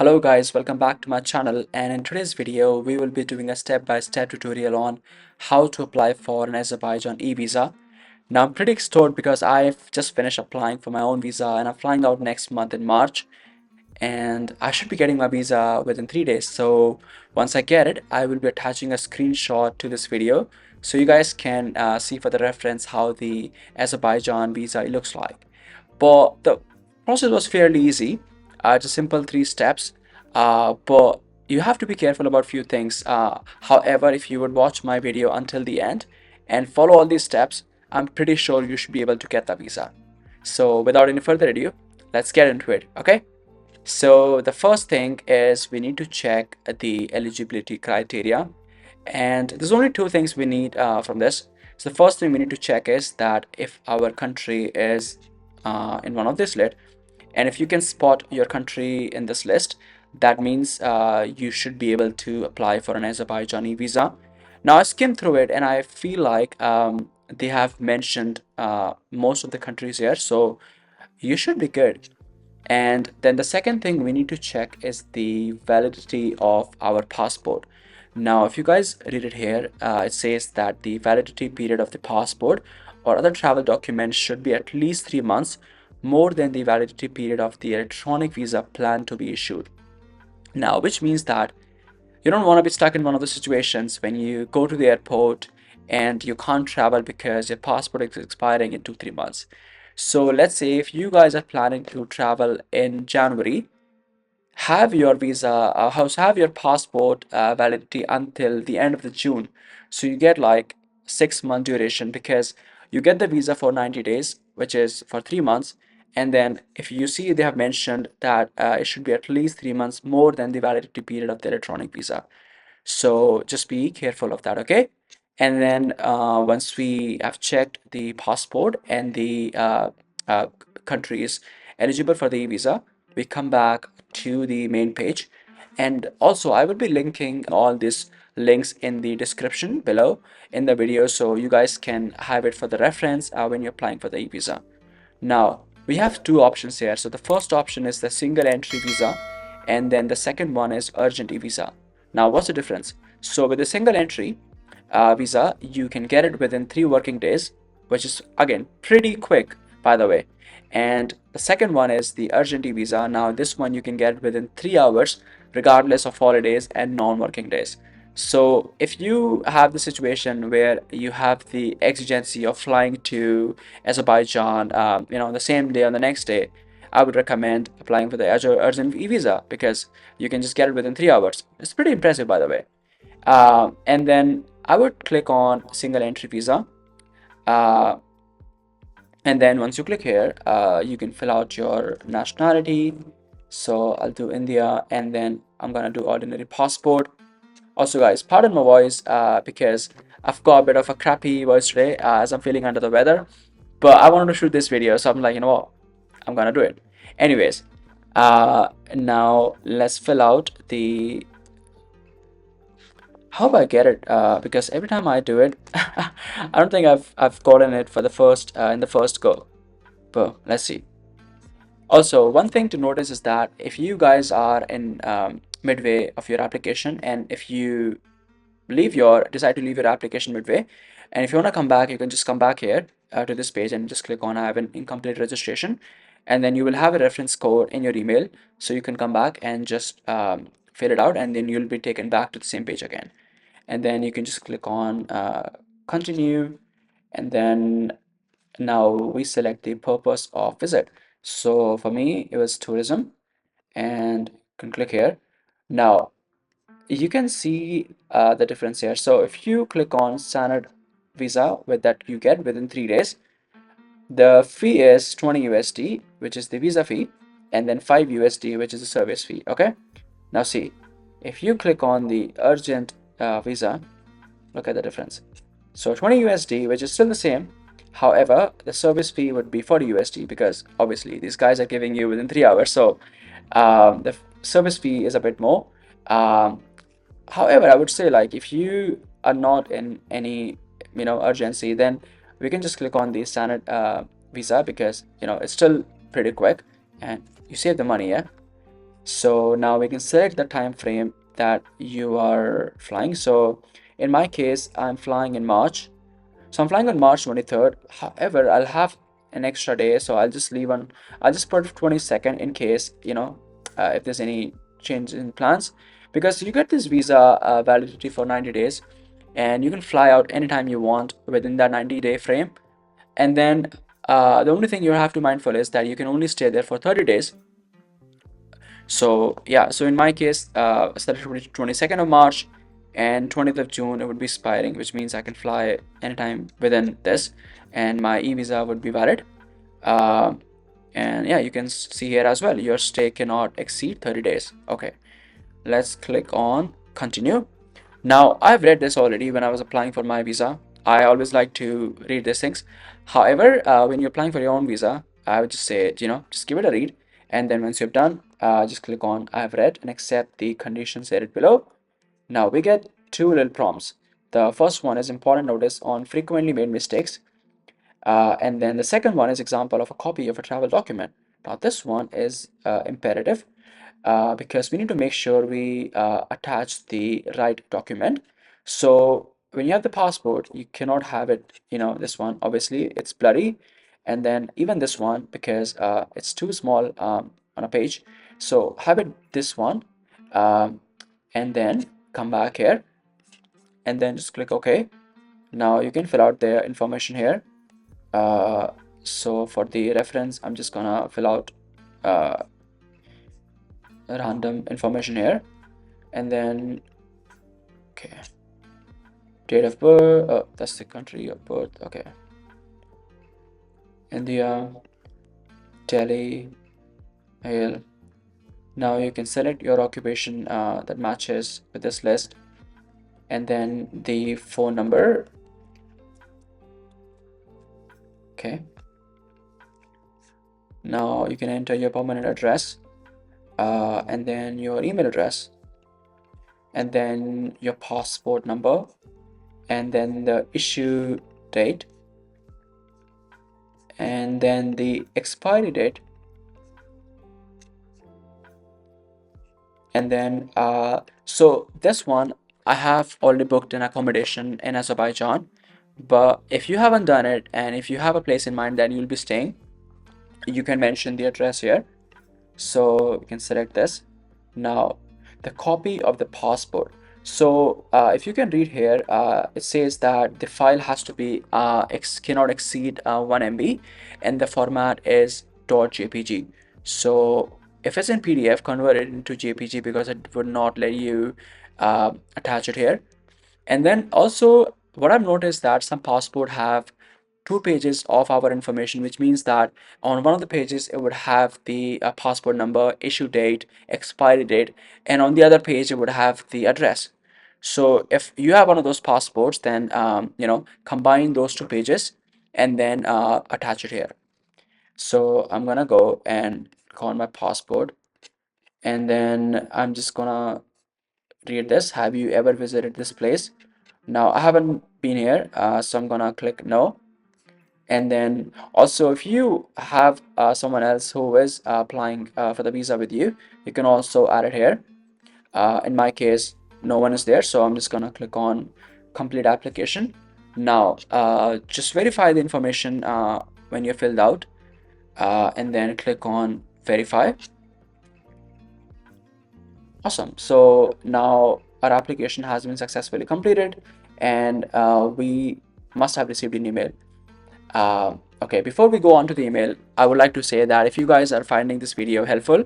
Hello guys, welcome back to my channel, and in today's video we will be doing a step-by-step tutorial on how to apply for an Azerbaijan e-visa. Now I'm pretty stoked because I've just finished applying for my own visa and I'm flying out next month in March, and I should be getting my visa within 3 days. So once I get it, I will be attaching a screenshot to this video so you guys can see for the reference how the Azerbaijan visa looks like. But the process was fairly easy, just simple 3 steps. But you have to be careful about few things. However, if you would watch my video until the end and follow all these steps, I'm pretty sure you should be able to get the visa. So without any further ado, let's get into it, okay? So the first thing is we need to check the eligibility criteria, and there's only two things we need from this. So the first thing we need to check is that if our country is in one of this list, and if you can spot your country in this list, that means you should be able to apply for an Azerbaijani visa. Now I skimmed through it and I feel like they have mentioned most of the countries here, so you should be good. And then the second thing we need to check is the validity of our passport. Now, if you guys read it here, it says that the validity period of the passport or other travel documents should be at least 3 months more than the validity period of the electronic visa planned to be issued. Now, which means that you don't want to be stuck in one of the situations when you go to the airport and you can't travel because your passport is expiring in 2 3 months. So let's say if you guys are planning to travel in January, have your visa, have your passport validity until the end of the June. So you get like 6 month duration because you get the visa for 90 days, which is for 3 months. And then if you see they have mentioned that it should be at least 3 months more than the validity period of the electronic visa. So just be careful of that, okay? And then once we have checked the passport and the uh, country is eligible for the visa, we come back to the main page. And also, I will be linking all these links in the description below in the video so you guys can have it for the reference when you're applying for the e-visa. Now, we have two options here. So the first option is the single entry visa, and then the second one is urgent e-visa. Now, what's the difference? So with the single entry visa, you can get it within 3 working days, which is again pretty quick, by the way. And the second one is the urgent e-visa. Now, this one you can get within 3 hours, regardless of holidays and non-working days. So if you have the situation where you have the exigency of flying to Azerbaijan, on the same day or the next day, I would recommend applying for the urgent visa because you can just get it within 3 hours. It's pretty impressive, by the way. And then I would click on single entry visa. Uh, and then once you click here, you can fill out your nationality. So I'll do India, and then I'm gonna do ordinary passport. Also, guys, pardon my voice because I've got a bit of a crappy voice today as I'm feeling under the weather. But I wanted to shoot this video, so I'm like, you know what? I'm gonna do it. Anyways, now let's fill out the. How do I get it? Because every time I do it, I don't think I've gotten it for the first in the first go. But let's see. Also, one thing to notice is that if you guys are in midway of your application, and if you decide to leave your application midway, and if you want to come back, you can just come back here to this page and just click on I have an incomplete registration, and then you will have a reference code in your email, so you can come back and just fill it out, and then you'll be taken back to the same page again. And then you can just click on continue, and then now we select the purpose of visit. So for me it was tourism, and you can click here. Now you can see the difference here. So if you click on standard visa with that you get within 3 days, the fee is 20 USD, which is the visa fee, and then 5 USD, which is the service fee. Okay, now see, if you click on the urgent visa, look at the difference. So 20 USD, which is still the same. However, the service fee would be 40 USD because obviously these guys are giving you within 3 hours. So the service fee is a bit more. Um, However, I would say like if you are not in any urgency, then we can just click on the standard visa because it's still pretty quick and you save the money. Yeah. So now we can select the time frame that you are flying. So in my case, I'm flying in March. So I'm flying on March 23rd. However, I'll have an extra day, so I'll just put 22nd in case, if there's any change in plans. Because you get this visa validity for 90 days, and you can fly out anytime you want within that 90-day frame. And then the only thing you have to mindful is that you can only stay there for 30 days. So yeah, so in my case, started 22nd of March and 20th of June, it would be expiring, which means I can fly anytime within this, and my e-visa would be valid. Uh, and yeah, you can see here as well, your stay cannot exceed 30 days. Okay, let's click on continue. Now, I've read this already when I was applying for my visa. I always like to read these things. However, when you're applying for your own visa, I would just say, just give it a read. And then once you've done, just click on I've read and accept the conditions stated below. Now we get two little prompts. The first one is important notice on frequently made mistakes. And then the second one is example of a copy of a travel document. Now this one is imperative because we need to make sure we attach the right document. So when you have the passport, you cannot have it, this one, obviously it's blurry. And then even this one, because it's too small on a page. So have it this one, um, and then come back here and then just click OK. Now you can fill out the information here. Uh, so for the reference, I'm just gonna fill out uh, random information here, and then okay, date of birth. Oh, that's the country of birth. Okay, India, Delhi, Hail. Now you can select your occupation that matches with this list, and then the phone number. Okay. Now you can enter your permanent address, and then your email address, and then your passport number, and then the issue date, and then the expiry date, and then so this one I have already booked an accommodation in Azerbaijan. But if you haven't done it, and if you have a place in mind that you'll be staying, you can mention the address here. So you can select this. Now the copy of the passport. So if you can read here, it says that the file has to be cannot exceed 1 MB, and the format is .jpg. So if it's in PDF, convert it into JPG because it would not let you attach it here. And then also what I've noticed that some passport have two pages of our information, which means that on one of the pages it would have the passport number, issue date, expiry date, and on the other page it would have the address. So if you have one of those passports, then combine those two pages and then attach it here. So I'm gonna go and click on my passport, and then I'm just gonna read this. Have you ever visited this place? Now I haven't been here, so I'm gonna click no. And then also, if you have someone else who is applying for the visa with you, you can also add it here. In my case, no one is there, so I'm just gonna click on complete application. Now just verify the information when you're filled out, and then click on verify. Awesome. So now our application has been successfully completed, and we must have received an email. Okay, before we go on to the email, I would like to say that if you guys are finding this video helpful,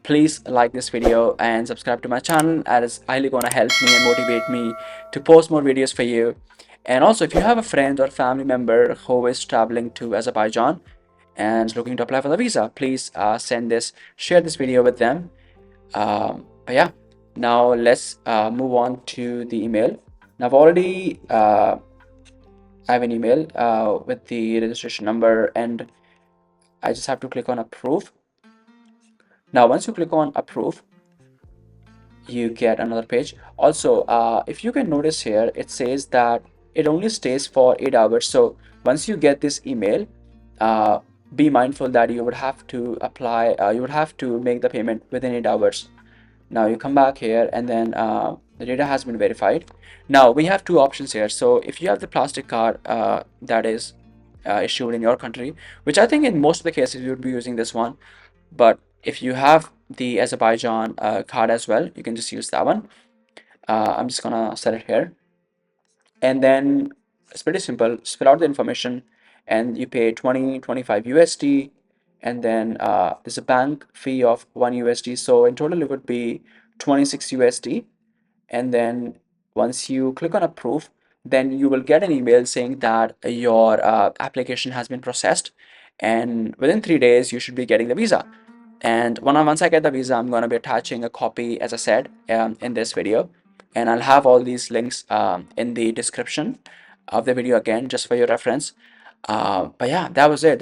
please like this video and subscribe to my channel, as it's highly gonna help me and motivate me to post more videos for you. And also, if you have a friend or family member who is traveling to Azerbaijan and is looking to apply for the visa, please share this video with them. But yeah, now let's move on to the email. Now I've already I have an email with the registration number, and I just have to click on approve. Now once you click on approve, you get another page. Also, if you can notice here, it says that it only stays for 8 hours. So once you get this email, be mindful that you would have to apply, you would have to make the payment within 8 hours. Now you come back here, and then the data has been verified. Now we have two options here. So if you have the plastic card that is issued in your country, which I think in most of the cases you would be using this one, but if you have the Azerbaijan card as well, you can just use that one. I'm just gonna set it here, and then it's pretty simple. Just fill out the information, and you pay 25 USD, and then there's a bank fee of 1 USD. So in total, it would be 26 USD. And then once you click on approve, then you will get an email saying that your application has been processed, and within 3 days you should be getting the visa. And once I get the visa, I'm going to be attaching a copy, as I said, in this video, and I'll have all these links in the description of the video again, just for your reference. But yeah, that was it.